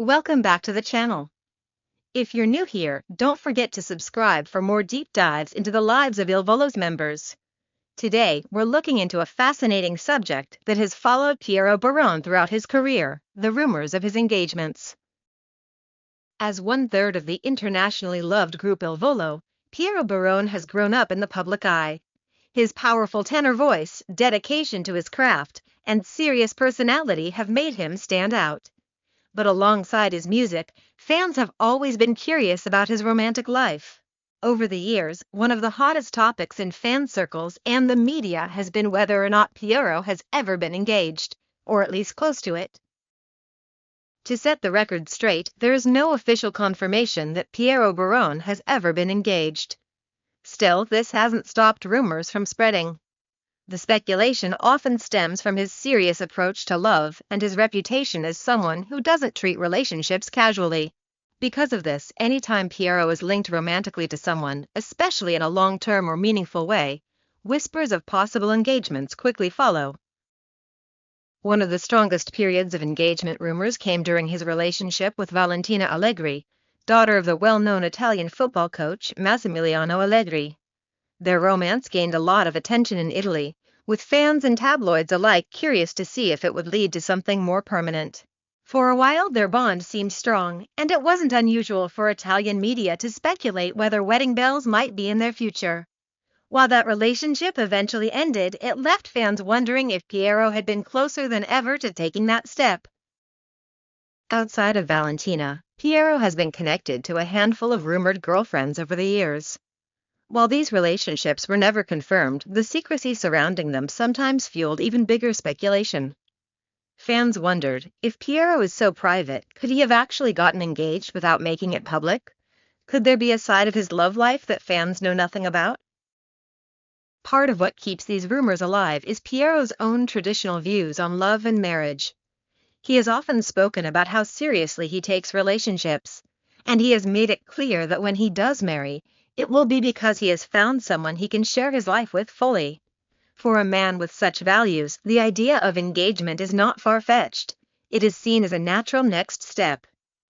Welcome back to the channel. If you're new here, don't forget to subscribe for more deep dives into the lives of Il Volo's members. Today, we're looking into a fascinating subject that has followed Piero Barone throughout his career, the rumors of his engagements. As one-third of the internationally loved group Il Volo, Piero Barone has grown up in the public eye. His powerful tenor voice, dedication to his craft, and serious personality have made him stand out. But alongside his music, fans have always been curious about his romantic life. Over the years, one of the hottest topics in fan circles and the media has been whether or not Piero has ever been engaged, or at least close to it. To set the record straight, there is no official confirmation that Piero Barone has ever been engaged. Still, this hasn't stopped rumors from spreading. The speculation often stems from his serious approach to love and his reputation as someone who doesn't treat relationships casually. Because of this, anytime Piero is linked romantically to someone, especially in a long-term or meaningful way, whispers of possible engagements quickly follow. One of the strongest periods of engagement rumors came during his relationship with Valentina Allegri, daughter of the well-known Italian football coach Massimiliano Allegri. Their romance gained a lot of attention in Italy, with fans and tabloids alike curious to see if it would lead to something more permanent. For a while, their bond seemed strong, and it wasn't unusual for Italian media to speculate whether wedding bells might be in their future. While that relationship eventually ended, it left fans wondering if Piero had been closer than ever to taking that step. Outside of Valentina, Piero has been connected to a handful of rumored girlfriends over the years. While these relationships were never confirmed, the secrecy surrounding them sometimes fueled even bigger speculation. Fans wondered, if Piero is so private, could he have actually gotten engaged without making it public? Could there be a side of his love life that fans know nothing about? Part of what keeps these rumors alive is Piero's own traditional views on love and marriage. He has often spoken about how seriously he takes relationships, and he has made it clear that when he does marry, it will be because he has found someone he can share his life with fully. For a man with such values, the idea of engagement is not far-fetched. It is seen as a natural next step.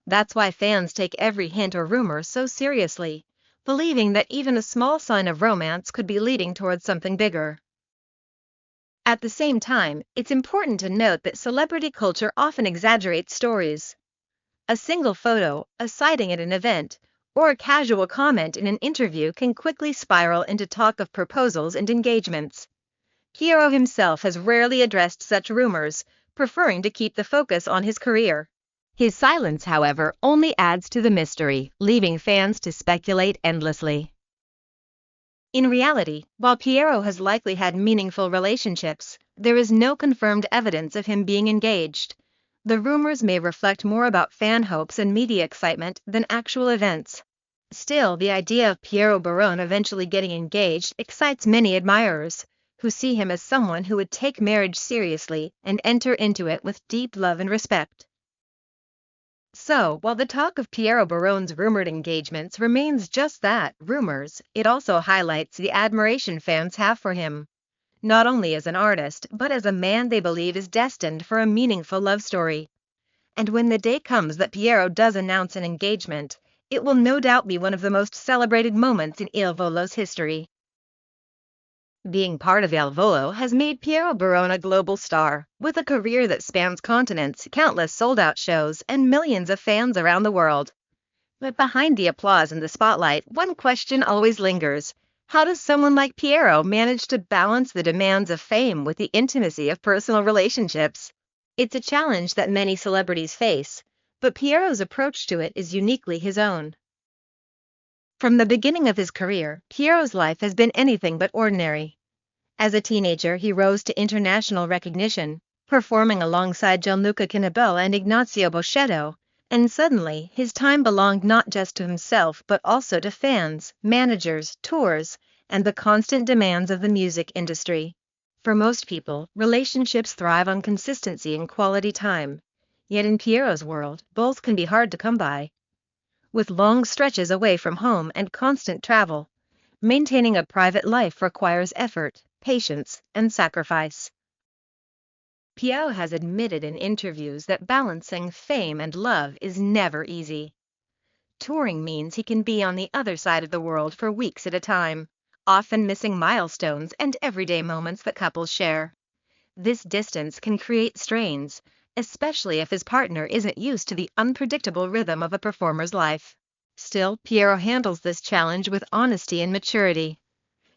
That's why fans take every hint or rumor so seriously, believing that even a small sign of romance could be leading towards something bigger. At the same time, it's important to note that celebrity culture often exaggerates stories. A single photo, a sighting at an event, or a casual comment in an interview can quickly spiral into talk of proposals and engagements. Piero himself has rarely addressed such rumors, preferring to keep the focus on his career. His silence, however, only adds to the mystery, leaving fans to speculate endlessly. In reality, while Piero has likely had meaningful relationships, there is no confirmed evidence of him being engaged. The rumors may reflect more about fan hopes and media excitement than actual events. Still, the idea of Piero Barone eventually getting engaged excites many admirers, who see him as someone who would take marriage seriously and enter into it with deep love and respect. So, while the talk of Piero Barone's rumored engagements remains just that, rumors, it also highlights the admiration fans have for him. Not only as an artist, but as a man they believe is destined for a meaningful love story. And when the day comes that Piero does announce an engagement, it will no doubt be one of the most celebrated moments in Il Volo's history. Being part of Il Volo has made Piero Barone a global star, with a career that spans continents, countless sold-out shows, and millions of fans around the world. But behind the applause and the spotlight, one question always lingers. How does someone like Piero manage to balance the demands of fame with the intimacy of personal relationships? It's a challenge that many celebrities face, but Piero's approach to it is uniquely his own. From the beginning of his career, Piero's life has been anything but ordinary. As a teenager, he rose to international recognition, performing alongside Gianluca Canabella and Ignazio Boschetto, and suddenly, his time belonged not just to himself but also to fans, managers, tours, and the constant demands of the music industry. For most people, relationships thrive on consistency and quality time. Yet in Piero's world, both can be hard to come by. With long stretches away from home and constant travel, maintaining a private life requires effort, patience, and sacrifice. Piero has admitted in interviews that balancing fame and love is never easy. Touring means he can be on the other side of the world for weeks at a time, often missing milestones and everyday moments that couples share. This distance can create strains, especially if his partner isn't used to the unpredictable rhythm of a performer's life. Still, Piero handles this challenge with honesty and maturity.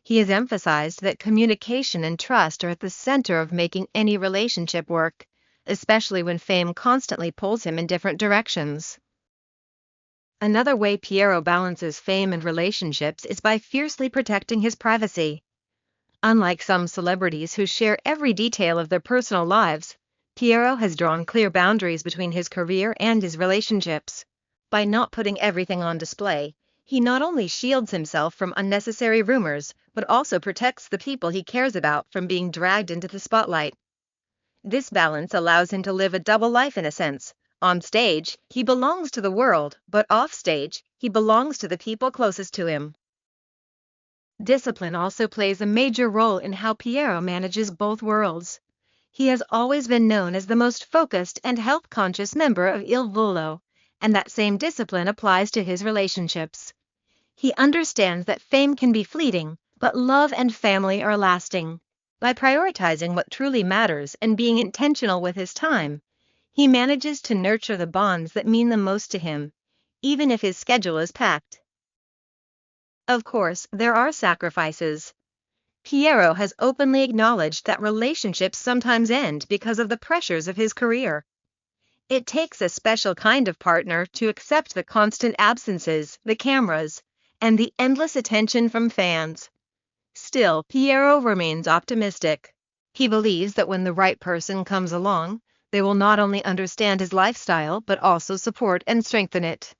He has emphasized that communication and trust are at the center of making any relationship work, especially when fame constantly pulls him in different directions. Another way Piero balances fame and relationships is by fiercely protecting his privacy. Unlike some celebrities who share every detail of their personal lives, Piero has drawn clear boundaries between his career and his relationships. By not putting everything on display, he not only shields himself from unnecessary rumors, but also protects the people he cares about from being dragged into the spotlight. This balance allows him to live a double life in a sense. On stage, he belongs to the world, but off stage, he belongs to the people closest to him. Discipline also plays a major role in how Piero manages both worlds. He has always been known as the most focused and health-conscious member of Il Volo, and that same discipline applies to his relationships. He understands that fame can be fleeting, but love and family are lasting. By prioritizing what truly matters and being intentional with his time, he manages to nurture the bonds that mean the most to him, even if his schedule is packed. Of course, there are sacrifices. Piero has openly acknowledged that relationships sometimes end because of the pressures of his career. It takes a special kind of partner to accept the constant absences, the cameras, and the endless attention from fans. Still, Piero remains optimistic. He believes that when the right person comes along, they will not only understand his lifestyle but also support and strengthen it.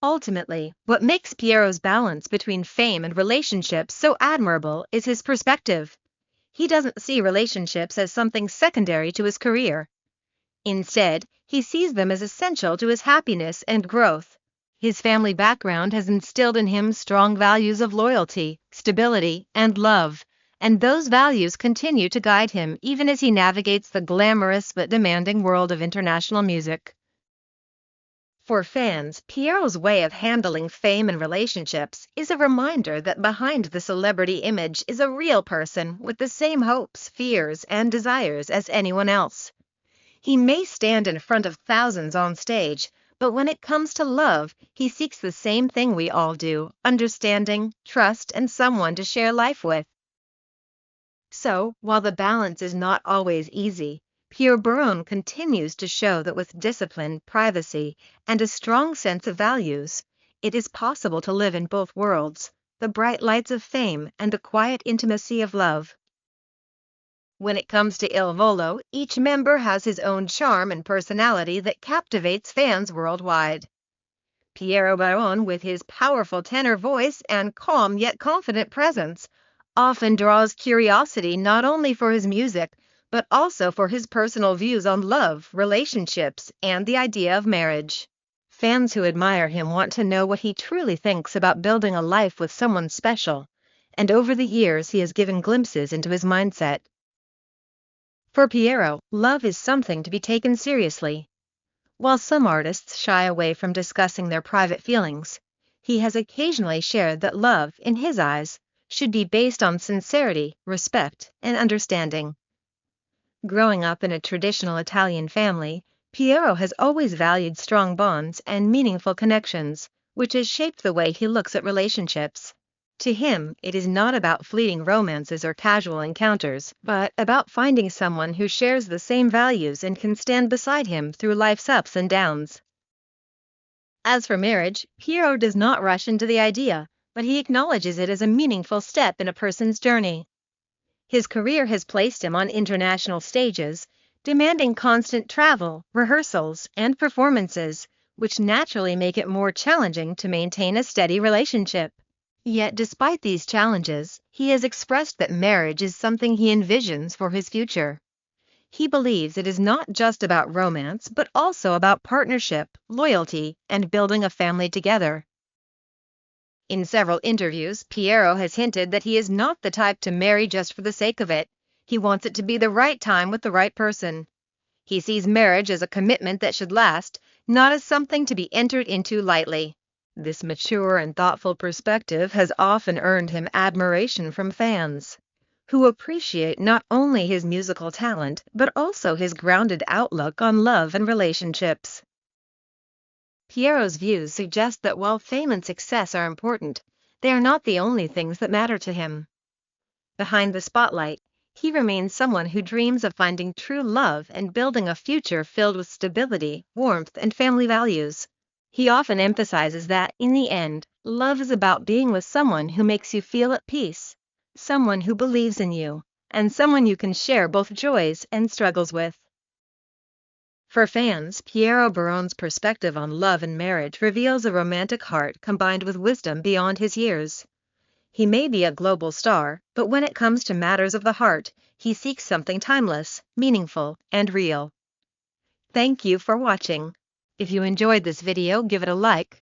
Ultimately, what makes Piero's balance between fame and relationships so admirable is his perspective. He doesn't see relationships as something secondary to his career. Instead, he sees them as essential to his happiness and growth. His family background has instilled in him strong values of loyalty, stability, and love, and those values continue to guide him even as he navigates the glamorous but demanding world of international music. For fans, Piero's way of handling fame and relationships is a reminder that behind the celebrity image is a real person with the same hopes, fears, and desires as anyone else. He may stand in front of thousands on stage, but when it comes to love, he seeks the same thing we all do: understanding, trust, and someone to share life with. So, while the balance is not always easy, Piero Barone continues to show that with discipline, privacy, and a strong sense of values, it is possible to live in both worlds, the bright lights of fame and the quiet intimacy of love. When it comes to Il Volo, each member has his own charm and personality that captivates fans worldwide. Piero Barone, with his powerful tenor voice and calm yet confident presence, often draws curiosity not only for his music, but also for his personal views on love, relationships, and the idea of marriage. Fans who admire him want to know what he truly thinks about building a life with someone special, and over the years he has given glimpses into his mindset. For Piero, love is something to be taken seriously. While some artists shy away from discussing their private feelings, he has occasionally shared that love, in his eyes, should be based on sincerity, respect, and understanding. Growing up in a traditional Italian family, Piero has always valued strong bonds and meaningful connections, which has shaped the way he looks at relationships. To him, it is not about fleeting romances or casual encounters, but about finding someone who shares the same values and can stand beside him through life's ups and downs. As for marriage, Piero does not rush into the idea, but he acknowledges it as a meaningful step in a person's journey. His career has placed him on international stages, demanding constant travel, rehearsals, and performances, which naturally make it more challenging to maintain a steady relationship. Yet despite these challenges, he has expressed that marriage is something he envisions for his future. He believes it is not just about romance, but also about partnership, loyalty, and building a family together. In several interviews, Piero has hinted that he is not the type to marry just for the sake of it. He wants it to be the right time with the right person. He sees marriage as a commitment that should last, not as something to be entered into lightly. This mature and thoughtful perspective has often earned him admiration from fans, who appreciate not only his musical talent, but also his grounded outlook on love and relationships. Piero's views suggest that while fame and success are important, they are not the only things that matter to him. Behind the spotlight, he remains someone who dreams of finding true love and building a future filled with stability, warmth, and family values. He often emphasizes that, in the end, love is about being with someone who makes you feel at peace, someone who believes in you, and someone you can share both joys and struggles with. For fans, Piero Barone's perspective on love and marriage reveals a romantic heart combined with wisdom beyond his years. He may be a global star, but when it comes to matters of the heart, he seeks something timeless, meaningful, and real. Thank you for watching. If you enjoyed this video, give it a like,